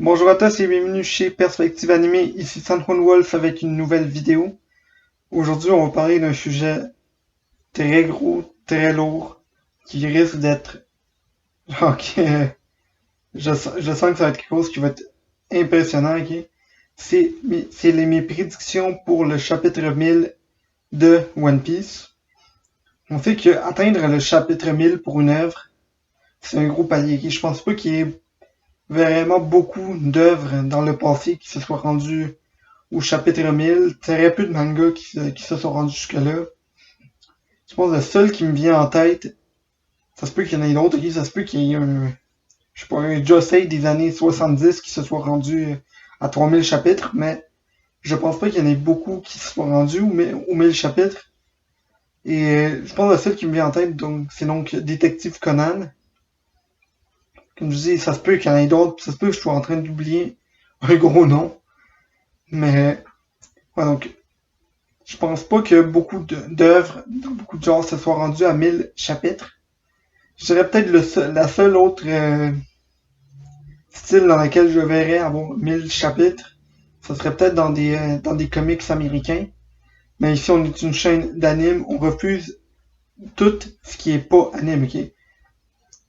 Bonjour à tous et bienvenue chez Perspective Animée, ici Sanhun Wolf avec une nouvelle vidéo. Aujourd'hui, on va parler d'un sujet très gros, très lourd, qui risque d'être... Ok, je sens que ça va être quelque chose qui va être impressionnant, ok? C'est mes prédictions pour le chapitre 1000 de One Piece. On sait que atteindre le chapitre 1000 pour une œuvre, c'est un gros palier, ok? Je pense pas qu'il y ait vraiment beaucoup d'œuvres dans le passé qui se soient rendues au chapitre 1000, très peu de mangas qui se sont rendus jusque-là. Je pense que le seul qui me vient en tête, ça se peut qu'il y en ait d'autres, ok? Ça se peut qu'il y ait je sais pas, un Josei des années 70 qui se soit rendu à 3000 chapitres, mais je pense pas qu'il y en ait beaucoup qui se soient rendus aux 1000 chapitres. Et je pense que le seul qui me vient en tête, donc, c'est donc Détective Conan. Comme je dis, ça se peut qu'il y en ait d'autres, ça se peut que je sois en train d'oublier un gros nom. Mais, ouais, donc, je pense pas que d'œuvres, beaucoup de genres se soient rendus à 1000 chapitres. Je dirais peut-être la seule autre style dans lequel je verrais avoir 1000 chapitres, ce serait peut-être dans des comics américains. Mais ici, on est une chaîne d'anime, on refuse tout ce qui est pas anime, ok?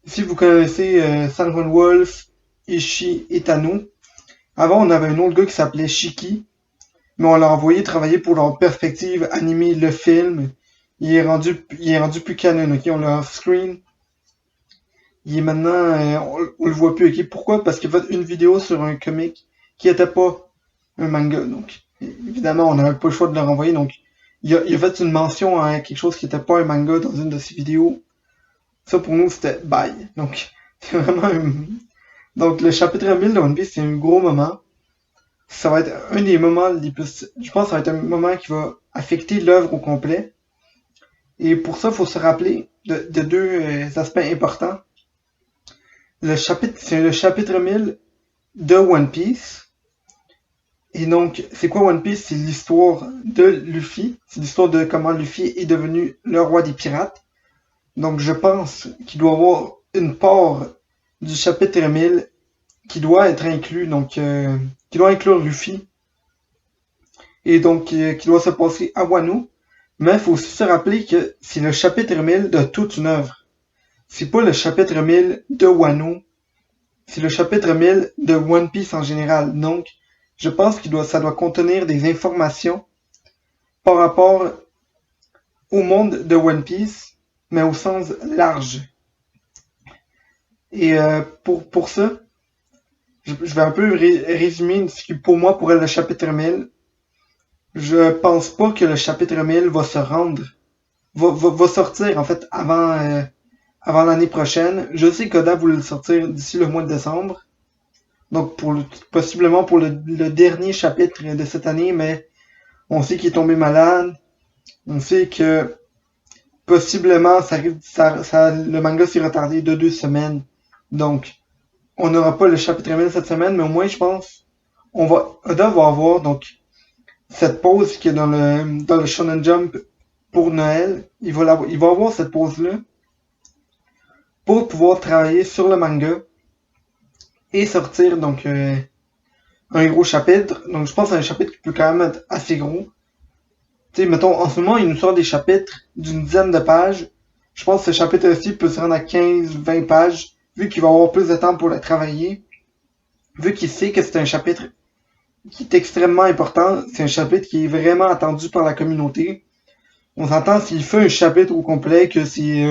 Si vous connaissez Sanron Wolf, Ishii et Tano, avant on avait un autre gars qui s'appelait Shiki, mais on l'a envoyé travailler pour leur perspective animer le film. Il est rendu plus canon, ok? On l'a off-screen. Il est maintenant, on le voit plus, ok? Pourquoi? Parce qu'il a fait une vidéo sur un comic qui était pas un manga, donc évidemment on n'avait pas le choix de le renvoyer, donc il a fait une mention à quelque chose qui était pas un manga dans une de ses vidéos. Ça pour nous c'était bye. Donc c'est vraiment donc le chapitre 1000 de One Piece c'est un gros moment. Ça va être un des moments les plus, je pense que ça va être un moment qui va affecter l'œuvre au complet. Et pour ça, il faut se rappeler de deux aspects importants. C'est le chapitre 1000 de One Piece. Et donc, c'est quoi One Piece? C'est l'histoire de Luffy. C'est l'histoire de comment Luffy est devenu le roi des pirates. Donc, je pense qu'il doit y avoir une part du chapitre 1000 qui doit être inclus, donc qui doit inclure Luffy, et donc qui doit se passer à Wano. Mais il faut aussi se rappeler que c'est le chapitre 1000 de toute une œuvre. C'est pas le chapitre 1000 de Wano, c'est le chapitre 1000 de One Piece en général. Donc, je pense ça doit contenir des informations par rapport au monde de One Piece, mais au sens large. Et pour ça, je vais un peu résumer ce qui pour moi pourrait être le chapitre 1000. Je pense pas que le chapitre 1000 va se rendre, va sortir en fait avant l'année prochaine. Je sais qu'Oda voulait le sortir d'ici le mois de décembre. Donc possiblement pour le dernier chapitre de cette année, mais on sait qu'il est tombé malade. On sait que possiblement le manga s'est retardé de 2 semaines. Donc on n'aura pas le chapitre 1000 cette semaine, mais au moins je pense Oda va avoir donc cette pause qui est dans le Shonen Jump pour Noël. Il va avoir cette pause là pour pouvoir travailler sur le manga et sortir donc un gros chapitre. Donc je pense que c'est un chapitre qui peut quand même être assez gros. Tu sais, mettons, en ce moment, il nous sort des chapitres d'une dizaine de pages. Je pense que ce chapitre-ci peut se rendre à 15-20 pages, vu qu'il va avoir plus de temps pour le travailler. Vu qu'il sait que c'est un chapitre qui est extrêmement important, c'est un chapitre qui est vraiment attendu par la communauté. On s'entend s'il fait un chapitre au complet que c'est...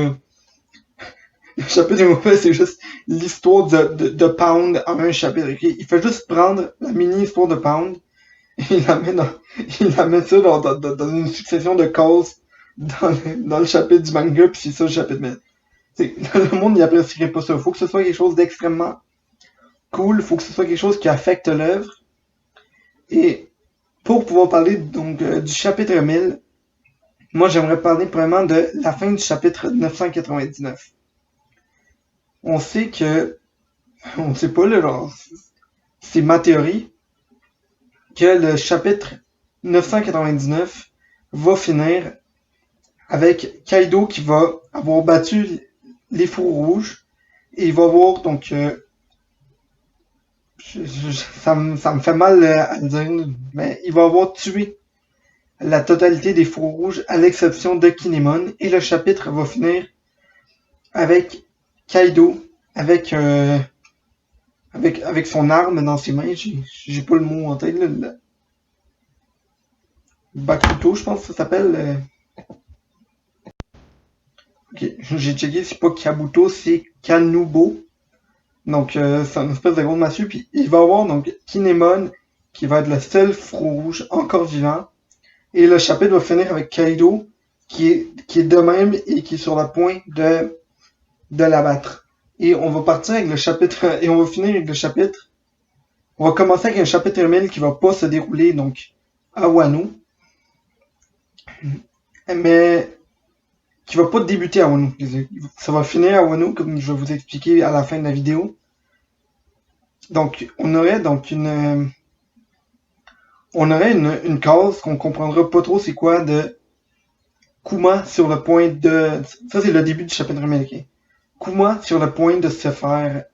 le chapitre au complet, c'est juste l'histoire de Pound en un chapitre. Okay? Il fait juste prendre la mini-histoire de Pound il la met, il la met ça dans une succession de cases dans le chapitre du manga, puis c'est ça le chapitre. Mais le monde n'apprécierait pas ça. Faut que ce soit quelque chose d'extrêmement cool, faut que ce soit quelque chose qui affecte l'œuvre. Et pour pouvoir parler donc du chapitre 1000, moi j'aimerais parler vraiment de la fin du chapitre 999. On sait que, on sait pas là, genre, c'est ma théorie, que le chapitre 999 va finir avec Kaido qui va avoir battu les fours rouges et il va avoir donc Ça me fait mal à le dire, mais il va avoir tué la totalité des faux rouges à l'exception de Kinemon et le chapitre va finir avec Kaido avec avec son arme dans ses mains. J'ai pas le mot en tête là, le Bakuto, je pense que ça s'appelle. Ok, j'ai checké, c'est pas Kabuto, c'est Kanubo. Donc c'est une espèce de gros massue. Puis il va avoir donc Kinemon qui va être le seul faux rouge encore vivant. Et le chapitre va finir avec Kaido qui est de même et qui est sur le point de l'abattre. Et on va partir avec le chapitre et on va finir avec le chapitre. On va commencer avec un chapitre 1000 qui va pas se dérouler donc à Wano, mais qui va pas débuter à Wano. Ça va finir à Wano comme je vais vous expliquer à la fin de la vidéo. Donc on aurait donc une case qu'on comprendra pas trop c'est quoi de Kuma sur le point de ça c'est le début du chapitre 1000. Okay? Kuma sur le point de se faire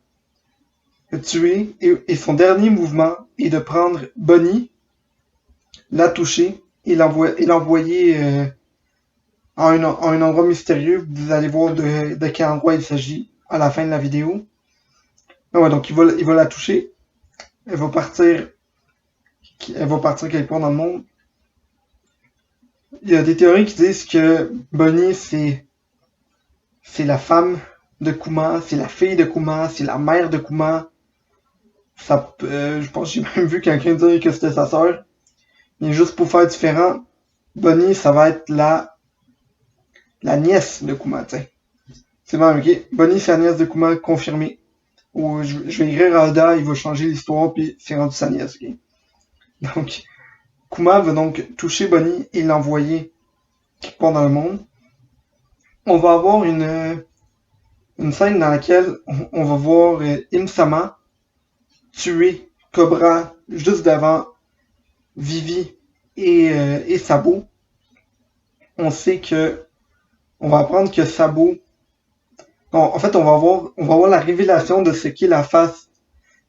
tuer et son dernier mouvement est de prendre Bonnie, la toucher et l'envoyer à un endroit mystérieux. Vous allez voir de quel endroit il s'agit à la fin de la vidéo. Ah ouais, donc il va la toucher. Elle va partir. Elle va partir quelque part dans le monde. Il y a des théories qui disent que Bonnie c'est la femme de Kuma, c'est la fille de Kuma, c'est la mère de Kuma. Je pense que j'ai même vu quelqu'un dire que c'était sa sœur. Mais juste pour faire différent, Bonnie, ça va être la nièce de Kuma, t'sais. C'est bon, ok. Bonnie, c'est la nièce de Kuma, confirmé. Ou je vais écrire à Oda, il va changer l'histoire, puis c'est rendu sa nièce, ok. Donc, Kuma va donc toucher Bonnie et l'envoyer quelque part dans le monde. On va avoir une scène dans laquelle on va voir Im-sama tuer Cobra juste devant Vivi et Sabo. On sait que on va apprendre que Sabo. Non, en fait, on va voir la révélation de ce qu'est la face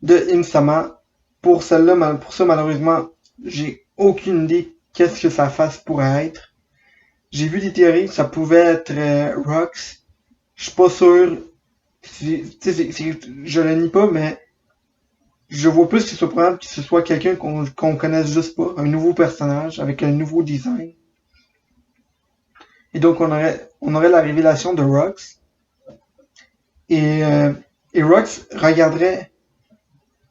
de Im-sama. Pour celle-là, pour ça, malheureusement, j'ai aucune idée qu'est-ce que sa face pourrait être. J'ai vu des théories, ça pouvait être Rox. Je suis pas sûr. Je le nie pas, mais je vois plus que ce soit probable que ce soit quelqu'un qu'on connaisse juste pas, un nouveau personnage avec un nouveau design. Et donc on aurait la révélation de Rox. Et, euh, et Rox regarderait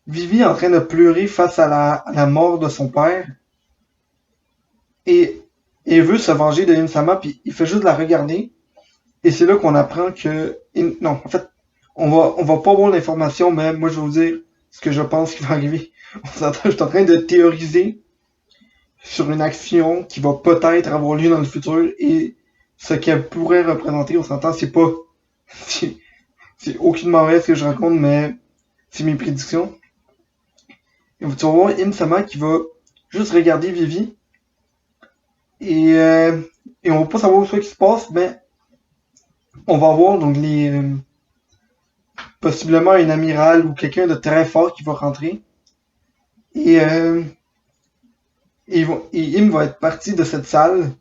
Vivi en train de pleurer face à la mort de son père. Et, et veut se venger de Insama, puis il fait juste la regarder. Et c'est là qu'on apprend que... Non, en fait, on va pas voir l'information, mais moi je vais vous dire ce que je pense qui va arriver. Je suis en train de théoriser sur une action qui va peut-être avoir lieu dans le futur et ce qu'elle pourrait représenter. On s'entend, c'est pas... C'est aucunement vrai ce que je raconte, mais c'est mes prédictions. Et tu vas voir Insama qui va juste regarder Vivi. Et on va pas savoir ce qui se passe, mais on va voir donc possiblement un amiral ou quelqu'un de très fort qui va rentrer. Et, euh, et Im va être parti de cette salle.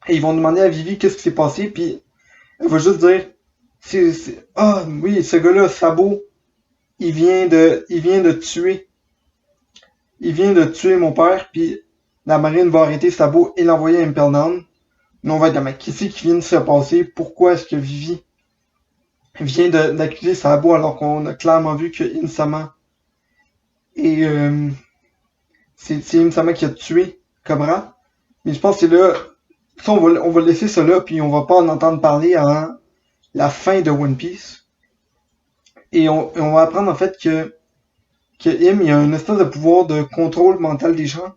Et ils vont demander à Vivi qu'est-ce qui s'est passé. Puis elle va juste dire ah oui, ce gars-là, Sabo, il vient de tuer. Il vient de tuer mon père. Puis la marine va arrêter Sabo et l'envoyer à Impel Down. Mais on va être mais qu'est-ce qui vient de se passer? Pourquoi est-ce que Vivi vient d'accuser Sabo alors qu'on a clairement vu que Insama et c'est Insama qui a tué Cobra. Mais je pense que c'est là, ça on va laisser ça là puis on va pas en entendre parler avant la fin de One Piece. Et on va apprendre en fait que Im il a une espèce de pouvoir de contrôle mental des gens.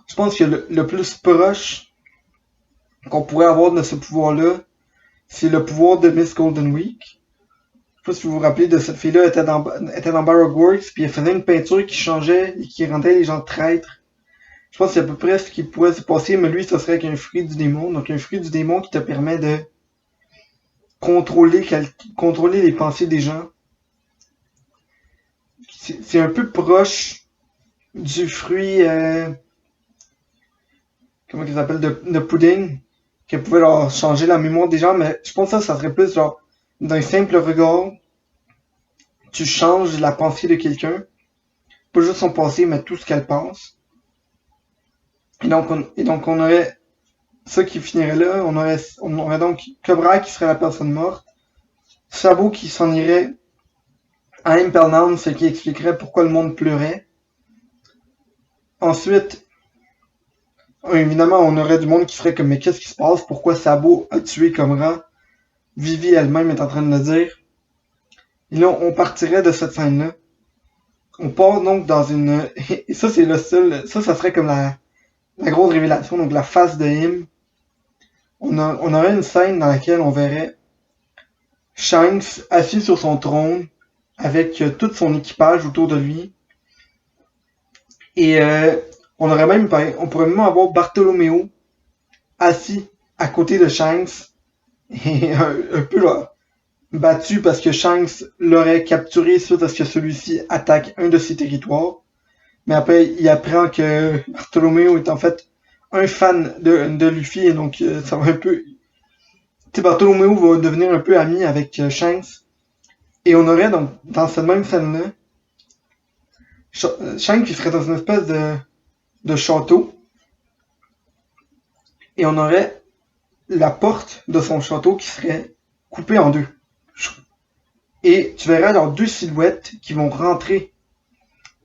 Je pense que le plus proche qu'on pourrait avoir de ce pouvoir-là, c'est le pouvoir de Miss Golden Week. Je sais pas si vous vous rappelez de cette fille-là, elle était dans Baroque Works, puis elle faisait une peinture qui changeait et qui rendait les gens traîtres. Je pense que c'est à peu près ce qui pourrait se passer, mais lui, ça serait avec un fruit du démon. Donc un fruit du démon qui te permet de contrôler les pensées des gens. c'est un peu proche du fruit, comment il s'appelle, de pudding, qui pouvait leur changer la mémoire des gens, mais je pense que ça serait plus genre, d'un simple regard, tu changes la pensée de quelqu'un, pas juste son passé, mais tout ce qu'elle pense. Et donc on aurait ça qui finirait là, on aurait donc Cobra qui serait la personne morte, Sabo qui s'en irait à Impel Down, ce qui expliquerait pourquoi le monde pleurait. Ensuite, évidemment, on aurait du monde qui serait comme mais qu'est-ce qui se passe? Pourquoi Sabo a tué Cobra? Vivi elle-même est en train de le dire. Et là, on partirait de cette scène-là. On part donc dans une... Et ça, c'est le seul... Ça serait comme la grosse révélation, donc la face de Him. On aurait une scène dans laquelle on verrait Shanks assis sur son trône avec tout son équipage autour de lui. Et on pourrait même avoir Bartholoméo assis à côté de Shanks et un peu là, battu parce que Shanks l'aurait capturé suite à ce que celui-ci attaque un de ses territoires. Mais après, il apprend que Bartholoméo est en fait un fan de Luffy et donc ça va un peu... Tu sais, Bartholoméo va devenir un peu ami avec Shanks. Et on aurait donc, dans cette même scène-là, Shanks qui serait dans une espèce de château. Et on aurait la porte de son château qui serait coupée en deux. Et tu verrais alors deux silhouettes qui vont rentrer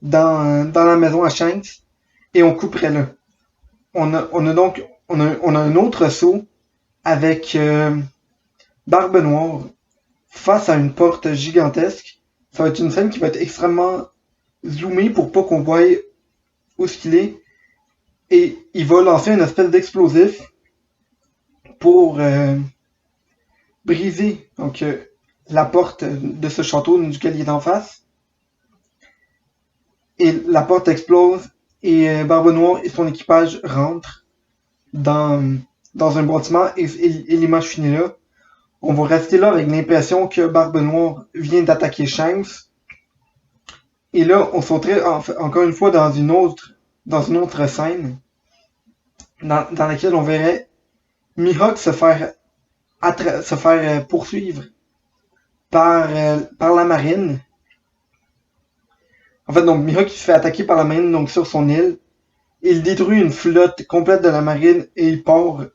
dans la maison à Shanks et on couperait là. On a un autre saut avec Barbe Noire face à une porte gigantesque. Ça va être une scène qui va être extrêmement zoomée pour pas qu'on voie où ce qu'il est. Et il va lancer une espèce d'explosif pour briser donc la porte de ce château duquel il est en face. Et la porte explose et Barbe Noire et son équipage rentrent dans un bâtiment et l'image finit là. On va rester là avec l'impression que Barbe Noire vient d'attaquer Shanks. Et là, on sauterait encore une fois dans une autre scène dans laquelle on verrait Mihawk se faire poursuivre par la marine. En fait, donc Mihawk se fait attaquer par la marine donc sur son île. Il détruit une flotte complète de la marine et il part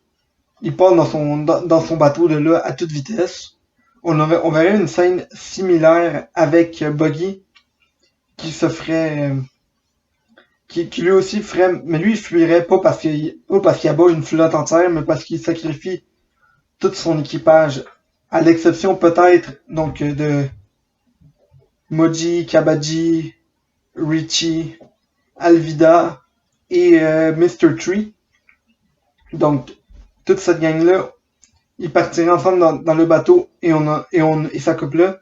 dans son bateau de là à toute vitesse. On verrait une scène similaire avec Buggy qui se ferait qui lui aussi ferait, mais lui il fuirait pas parce qu'il abat une flotte entière, mais parce qu'il sacrifie tout son équipage, à l'exception peut-être donc de Moji, Kabaji, Richie, Alvida et Mr. Tree. Donc toute cette gang-là, ils partiraient ensemble dans le bateau et ça coupe là.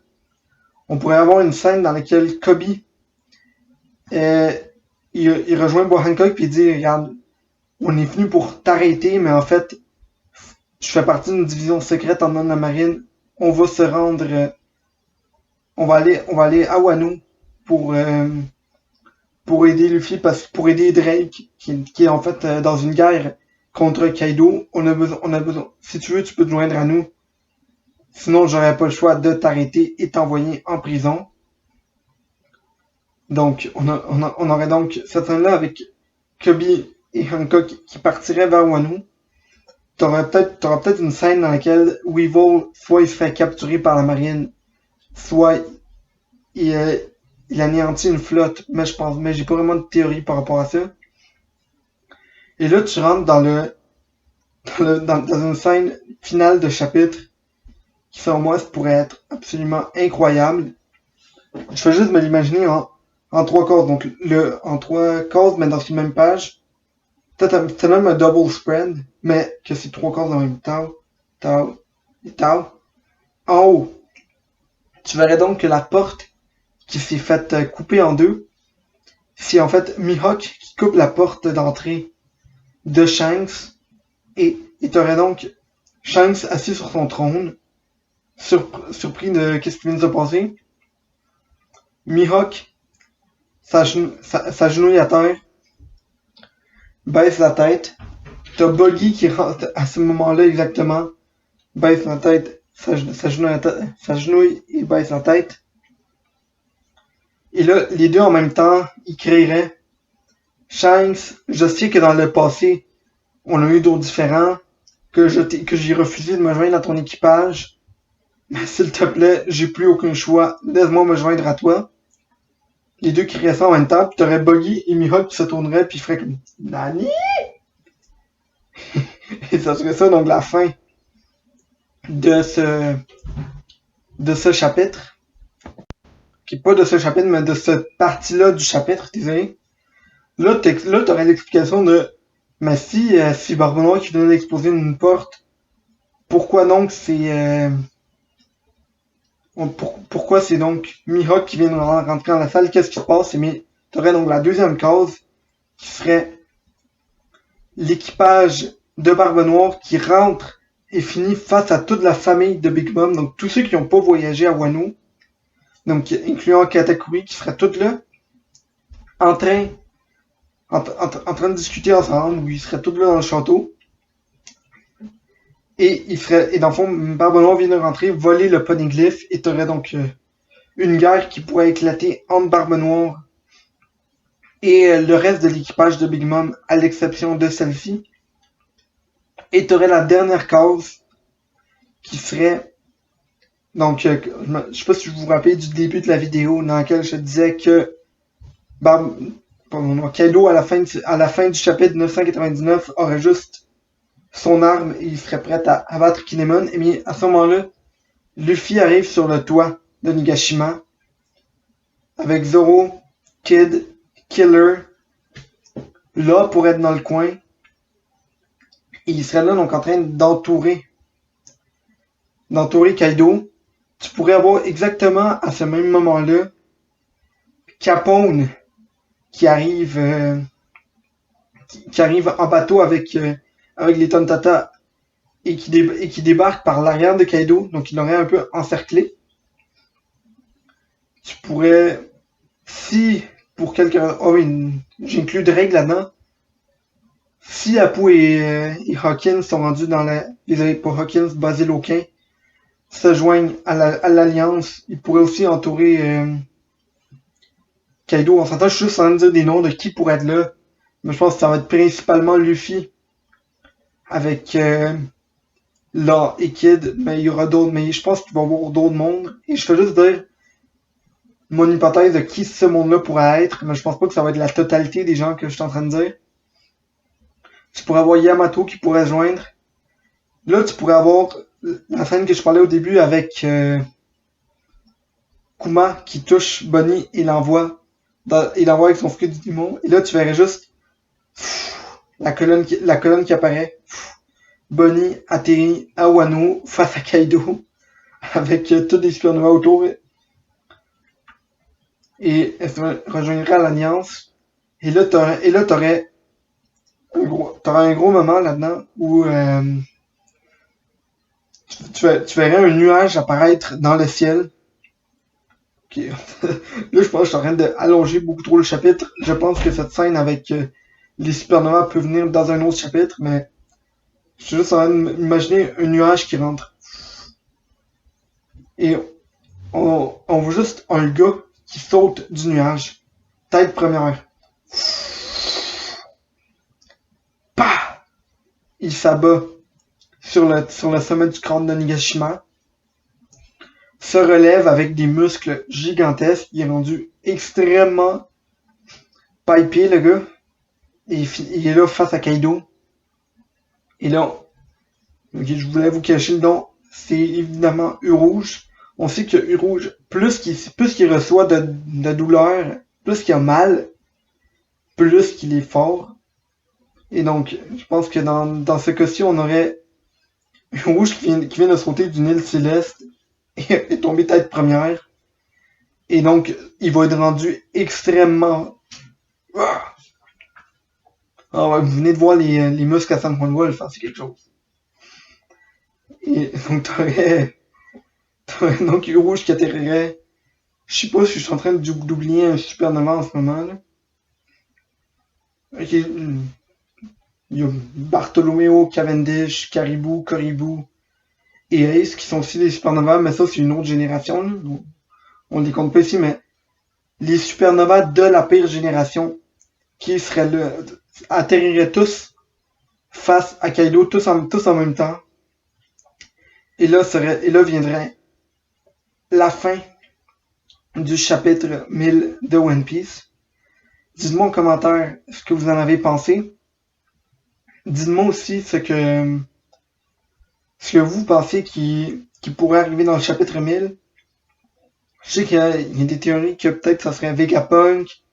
On pourrait avoir une scène dans laquelle Kobe il rejoint Bois Hancock puis il dit regarde, on est venu pour t'arrêter, mais en fait, je fais partie d'une division secrète en dedans de la marine. On va se rendre, on va aller à Wano pour aider Luffy pour aider Drake qui est en fait dans une guerre contre Kaido. On a besoin. Si tu veux, tu peux te joindre à nous. Sinon, j'aurais pas le choix de t'arrêter et t'envoyer en prison. Donc, on aurait donc cette scène-là avec Kobe et Hancock qui partiraient vers Wano. T'auras peut-être une scène dans laquelle Weevil, soit il se fait capturer par la marine, soit il anéantit une flotte, mais j'ai pas vraiment de théorie par rapport à ça. Et là, tu rentres dans une scène finale de chapitre qui, selon moi, pourrait être absolument incroyable. Je fais juste me l'imaginer en trois cases. Donc, en trois cases, mais dans une même page. C'est même un double spread, mais que c'est trois cases en même temps. En haut, tu verrais donc que la porte qui s'est faite couper en deux, c'est en fait Mihawk qui coupe la porte d'entrée de Shanks et t'aurais donc Shanks assis sur son trône, surpris de qu'est-ce qui vient de se passer. Mihawk s'agenouille à terre, baisse la tête. T'as Buggy qui rentre à ce moment-là exactement, baisse la tête, s'agenouille et baisse la tête. Et là, les deux en même temps, ils crieraient Shanks, je sais que dans le passé, on a eu d'autres différents, que j'ai refusé de me joindre à ton équipage. Mais s'il te plaît, j'ai plus aucun choix. Laisse-moi me joindre à toi. Les deux crieraient ça en même temps, puis t'aurais Buggy et Mihawk qui se tourneraient, puis ils feraient comme Nani? Et ça serait ça, donc la fin de ce, de ce chapitre. Qui pas de ce chapitre, mais de cette partie-là du chapitre, désolé. Là, t'aurais l'explication de mais si Barbe Noire qui venait d'exploser une porte, pourquoi donc pourquoi c'est donc Mihawk qui vient de rentrer dans la salle? Qu'est-ce qui se passe? Mais t'aurais donc la deuxième cause qui serait l'équipage de Barbe Noire qui rentre et finit face à toute la famille de Big Mom, donc tous ceux qui n'ont pas voyagé à Wano, donc incluant Katakuri qui serait tout là, en train, en train de discuter ensemble, ou ils seraient tous là dans le château. Et dans le fond, Barbe Noire vient de rentrer, voler le poneglyph, et t'aurais donc une guerre qui pourrait éclater entre Barbe Noire et le reste de l'équipage de Big Mom, à l'exception de celle-ci. Et t'aurais la dernière cause qui serait donc je sais pas si vous vous rappelez du début de la vidéo dans laquelle je disais que Kaido à la fin du chapitre 999 aurait juste son arme et il serait prêt à abattre Kinemon. Et bien à ce moment-là, Luffy arrive sur le toit de Nigashima avec Zoro, Kid, Killer là pour être dans le coin. Et il serait là donc en train d'entourer Kaido. Tu pourrais avoir exactement à ce même moment-là Capone qui arrive en bateau avec les Tontata et qui débarque par l'arrière de Kaido, donc il l'aurait un peu encerclé. Tu pourrais, si pour quelqu'un, oh oui, j'inclus des règles là-dedans. Si Apu et Hawkins sont rendus dans désolé pour Hawkins, Basiloquin, se joignent à l'Alliance, ils pourraient aussi entourer Kaido. On s'entend, je suis juste en train de dire des noms de qui pourrait être là. Mais je pense que ça va être principalement Luffy avec Law et Kid. Mais il y aura d'autres. Mais je pense qu'il va y avoir d'autres mondes. Et je vais juste dire mon hypothèse de qui ce monde-là pourrait être. Mais je pense pas que ça va être la totalité des gens que je suis en train de dire. Tu pourrais avoir Yamato qui pourrait se joindre. Là, tu pourrais avoir la scène que je parlais au début avec Kuma qui touche Bonnie et l'envoie avec son fruit du démon. Et là, tu verrais juste la colonne qui apparaît. Bonnie atterrit à Wano face à Kaido avec tous les supernovas autour. Et elle se rejoindrait à l'Alliance. Et là, t'aurais un gros moment là-dedans où tu verrais un nuage apparaître dans le ciel. Okay. Là, je pense que je suis en train d'allonger beaucoup trop le chapitre. Je pense que cette scène avec les supernovas peut venir dans un autre chapitre, mais je suis juste en train d'imaginer un nuage qui rentre. Et on voit juste un gars qui saute du nuage. Tête première. Pah! Il s'abat sur le sommet du crâne de Nigashima. Se relève avec des muscles gigantesques. Il est rendu extrêmement pipé, le gars. Et il est là face à Kaido. Et là, okay, je voulais vous cacher le nom. C'est évidemment U-Rouge. On sait que U-Rouge, plus qu'il reçoit de douleur, plus qu'il a mal, plus qu'il est fort. Et donc, je pense que dans ce cas-ci, on aurait U-Rouge qui vient de sauter d'une île céleste et est tombé tête première. Et donc, il va être rendu extrêmement... Ah ouais, vous venez de voir les muscles à San Juan Wolf, hein, c'est quelque chose. Et donc, t'aurais donc U-Rouge qui atterrirait Je sais pas si je suis en train d'oublier un supernova en ce moment, là. Ok, il y a Bartholoméo, Cavendish, Caribou, Coribou et Ace qui sont aussi des supernovas, mais ça c'est une autre génération, là. On les compte pas ici, mais les supernovas de la pire génération qui seraient là, atterriraient tous face à Kaido, tous en même temps. Et là viendrait la fin du chapitre 1000 de One Piece. Dites-moi en commentaire ce que vous en avez pensé. Dites-moi aussi ce que vous pensez qui pourrait arriver dans le chapitre 1000. Je sais qu'il y a des théories que peut-être ça serait Vegapunk,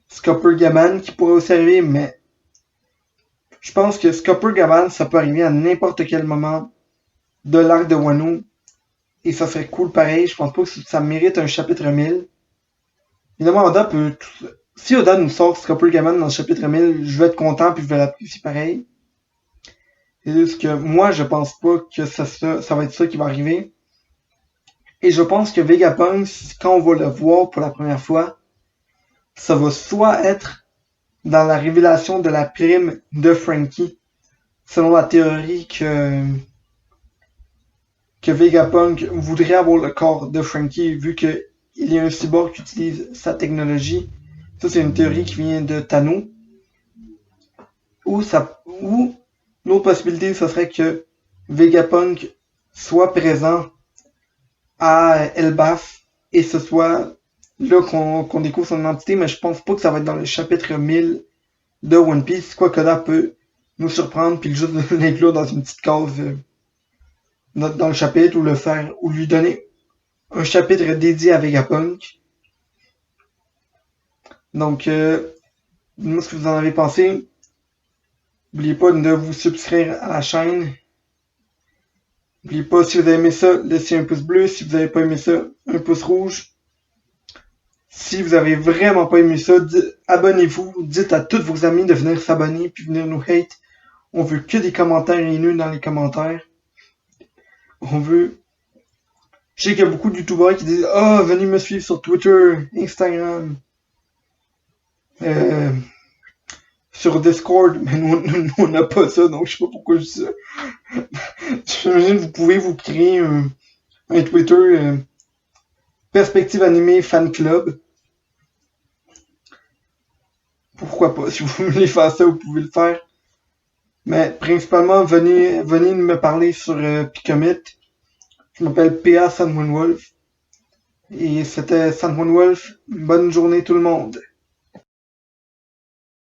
Scopper Gaman qui pourrait aussi arriver, mais je pense que Scopper Gaman, ça peut arriver à n'importe quel moment de l'arc de Wano. Et ça serait cool pareil. Je pense pas que ça mérite un chapitre 1000. Évidemment, Oda peut. Si Oda nous sort Scopper Gaman dans le chapitre 1000, je vais être content puis je vais l'apprécier pareil. C'est juste que moi, je pense pas que ça va être ça qui va arriver. Et je pense que Vegapunk, quand on va le voir pour la première fois, ça va soit être dans la révélation de la prime de Frankie, selon la théorie que Vegapunk voudrait avoir le corps de Frankie vu que il y a un cyborg qui utilise sa technologie. Ça, c'est une théorie qui vient de Tano. Ou l'autre possibilité, ce serait que Vegapunk soit présent à Elbaf et ce soit là qu'on découvre son identité, mais je pense pas que ça va être dans le chapitre 1000 de One Piece. Quoi que là peut nous surprendre puis juste l'inclure dans une petite case dans le chapitre ou le faire ou lui donner un chapitre dédié à Vegapunk. Donc, dites-moi ce que vous en avez pensé. N'oubliez pas de vous subscrire à la chaîne. N'oubliez pas, si vous avez aimé ça, laissez un pouce bleu. Si vous n'avez pas aimé ça, un pouce rouge. Si vous avez vraiment pas aimé ça, abonnez-vous. Dites à tous vos amis de venir s'abonner puis venir nous hate. On veut que des commentaires haineux dans les commentaires. On veut. Je sais qu'il y a beaucoup de youtubeurs qui disent ah, oh, venez me suivre sur Twitter, Instagram, sur Discord. Mais nous on n'a pas ça, donc je sais pas pourquoi je dis ça. J'imagine que vous pouvez vous créer un Twitter Perspective Animée Fan Club. Pourquoi pas? Si vous voulez faire ça, vous pouvez le faire. Mais principalement, venez me parler sur Picomit. Je m'appelle PA San Juan Wolf. Et c'était San Juan Wolf. Bonne journée tout le monde.